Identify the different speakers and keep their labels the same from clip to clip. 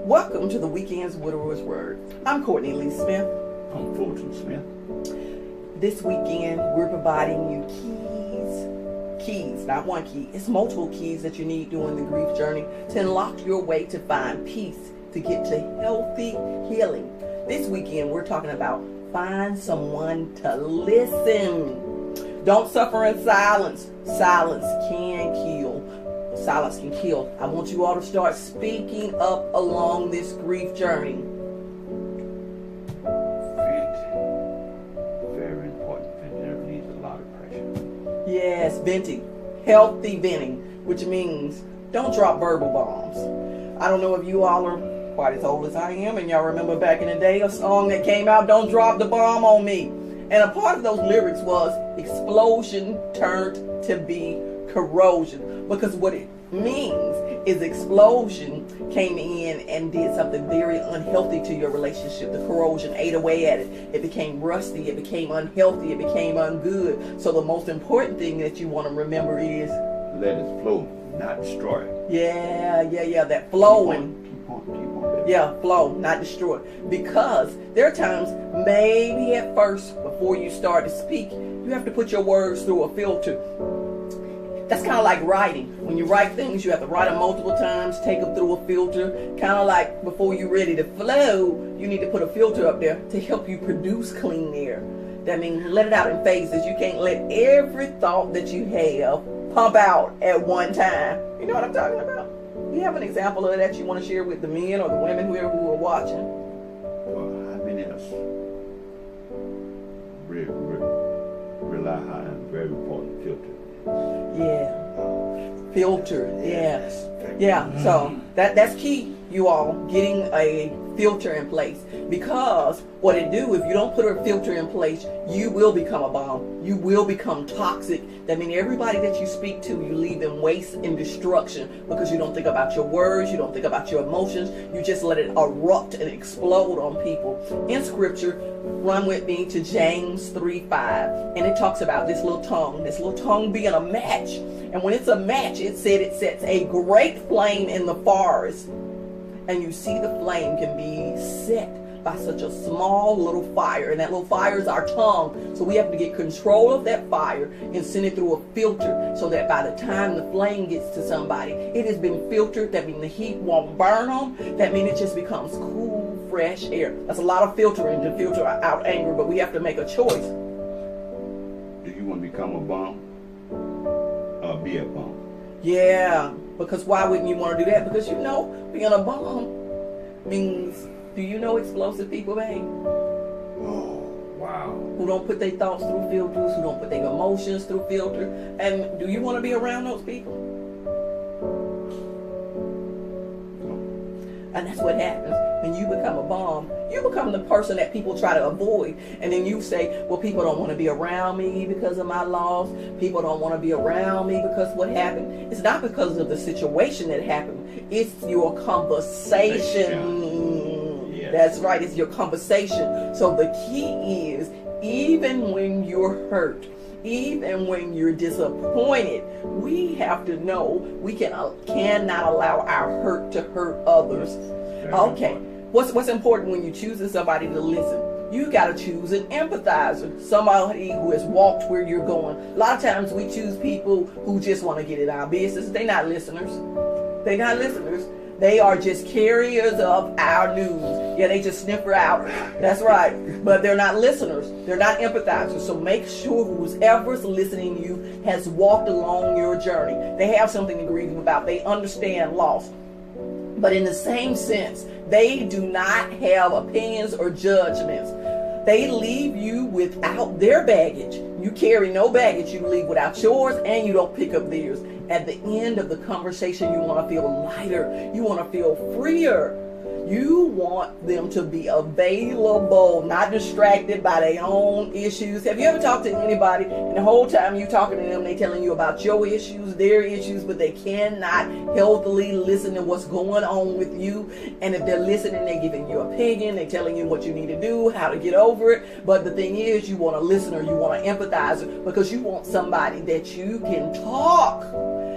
Speaker 1: Welcome to the Weekend's Widower's Word. I'm Cortne Lee Smith.
Speaker 2: I'm Fulton Smith.
Speaker 1: This weekend, we're providing you keys, not one key. It's multiple keys that you need during the grief journey to unlock your way to find peace, to get to healthy healing. This weekend, we're talking about find someone to listen. Don't suffer in silence. Silence can kill. Silence can kill. I want you all to start speaking up along this grief journey.
Speaker 2: Vent. Very important. Venting needs a lot of pressure.
Speaker 1: Yes, venting. Healthy venting, which means don't drop verbal bombs. I don't know if you all are quite as old as I am, and y'all remember back in the day a song that came out, "Don't Drop the Bomb on Me." And a part of those lyrics was explosion turned to be corrosion. Because what it means is explosion came in and did something very unhealthy to your relationship. The corrosion ate away at it. It became rusty. It became unhealthy. It became ungood. So the most important thing that you want to remember is
Speaker 2: let it flow, not destroy it.
Speaker 1: Yeah. That flowing.
Speaker 2: Keep on.
Speaker 1: Yeah, flow, not destroy. Because there are times, maybe at first, before you start to speak, you have to put your words through a filter. That's kind of like writing. When you write things, you have to write them multiple times, take them through a filter. Kind of like before you're ready to flow, you need to put a filter up there to help you produce clean air. That means let it out in phases. You can't let every thought that you have pump out at one time. You know what I'm talking about? You have an example of that you want to share with the men or the women, whoever who are watching?
Speaker 2: Well, how many of us rely on a very important filter?
Speaker 1: Yeah. Filter. Yeah. So that's key, you all, getting a filter in place. Because what it do, if you don't put a filter in place, you will become a bomb. You will become toxic. That means everybody that you speak to, you leave in waste and destruction because you don't think about your words, you don't think about your emotions, you just let it erupt and explode on people. In scripture, run with me to James 3:5, and it talks about this little tongue being a match. And when it's a match, it said it sets a great flame in the forest. And you see the flame can be set by such a small little fire, and that little fire is our tongue. So we have to get control of that fire and send it through a filter so that by the time the flame gets to somebody, it has been filtered. That means the heat won't burn them. That means it just becomes cool, fresh air. That's a lot of filtering to filter out anger, but we have to make a choice.
Speaker 2: Do you want to become a bomb or be a bomb?
Speaker 1: Yeah, because why wouldn't you want to do that? Because being a bomb means, do you know explosive people, babe?
Speaker 2: Oh, wow.
Speaker 1: Who don't put their thoughts through filters, who don't put their emotions through filters. And do you want to be around those people? And that's what happens when you become a bomb. You become the person that people try to avoid. And then you say, well, people don't want to be around me because of my loss. People don't want to be around me because what happened. It's not because of the situation that happened. It's your conversation.
Speaker 2: Yes.
Speaker 1: That's right. It's your conversation. So the key is, even when you're hurt, even when you're disappointed, we have to know we cannot allow our hurt to hurt others. Okay. What's important when you're choosing somebody to listen? You got to choose an empathizer, somebody who has walked where you're going. A lot of times we choose people who just want to get in our business. They're not listeners. They are just carriers of our news. Yeah, they just sniff her out. That's right. But they're not listeners. They're not empathizers. So make sure whoever's listening to you has walked along your journey. They have something to grieve about. They understand loss. But in the same sense, they do not have opinions or judgments. They leave you without their baggage. You carry no baggage. You leave without yours, and you don't pick up theirs. At the end of the conversation, you want to feel lighter. You want to feel freer. You want them to be available, not distracted by their own issues. Have you ever talked to anybody and the whole time you talking to them, they telling you about your issues, their issues, but they cannot healthily listen to what's going on with you? And if they're listening, they're giving you opinion, they're telling you what you need to do, how to get over it. But the thing is, you want a listener, you want an empathizer, because you want somebody that you can talk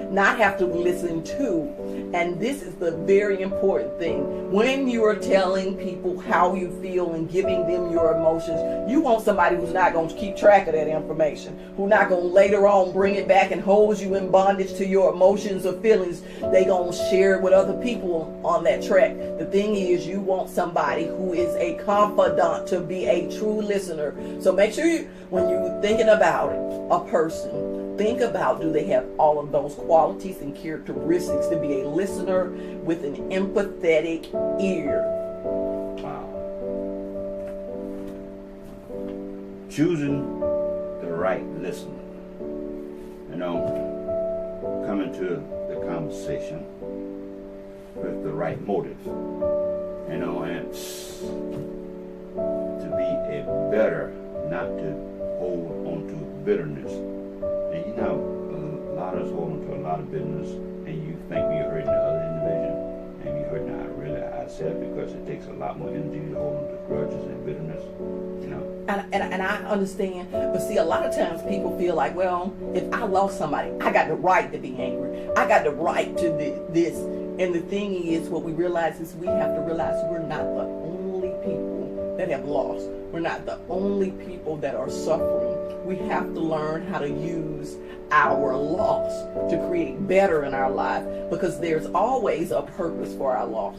Speaker 1: not have to listen to. And this is the very important thing. When you are telling people how you feel and giving them your emotions, you want somebody who's not going to keep track of that information, who's not going to later on bring it back and hold you in bondage to your emotions or feelings. They going to share it with other people on that track. The thing is, you want somebody who is a confidant, to be a true listener. So make sure when you're thinking about it, a person, think about, do they have all of those qualities and characteristics to be a listener with an empathetic ear?
Speaker 2: Wow. Choosing the right listener. You know, coming to the conversation with the right motive. You know, and to be a better, not to hold on to bitterness. And you know, a lot of us hold on to a lot of bitterness, and you think you're hurting the other individual, and you're hurting ourselves, because it takes a lot more energy to hold on to grudges and bitterness, you know.
Speaker 1: And I understand, but see, a lot of times people feel like, well, if I lost somebody, I got the right to be angry. I got the right to this. And the thing is, what we realize is we have to realize we're not the only people that have lost. We're not the only people that are suffering. We have to learn how to use our loss to create better in our life, because there's always a purpose for our loss.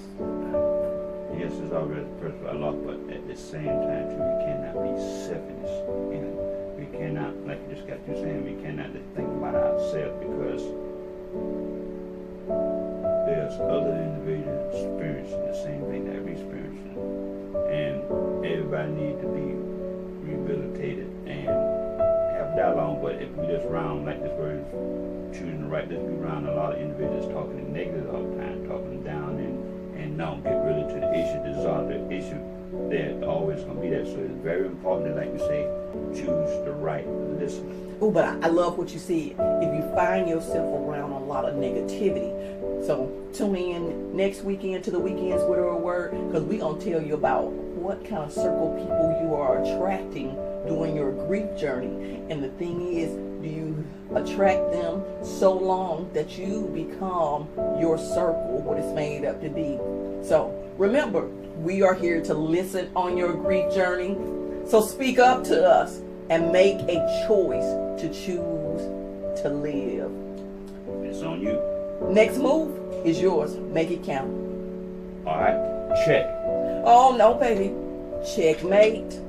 Speaker 2: Yes, there's always a purpose for our loss, but at the same time, too, we cannot be selfish. And we cannot, like you just got through saying, we cannot just think about ourselves, because there's other individuals experiencing the same thing that we're experiencing. And everybody needs to be rehabilitated and have dialogue. But if we just round, like this word, choosing the right, let's be around a lot of individuals talking negative all the time, talking down, and not get really to the issue, dissolve the issue. They're always going to be there. So it's very important, like you say, choose the right listener.
Speaker 1: Oh, but I love what you said. If you find yourself around a lot of negativity, so tune in next weekend to the Weekends with a Word, because we're going to tell you about what kind of circle of people you are attracting during your grief journey. And the thing is, do you attract them so long that you become your circle, what it's made up to be? So remember, we are here to listen on your grief journey. So speak up to us and make a choice to choose to live.
Speaker 2: It's on you.
Speaker 1: Next move is yours. Make it count.
Speaker 2: All right, check.
Speaker 1: Oh, no, baby. Checkmate.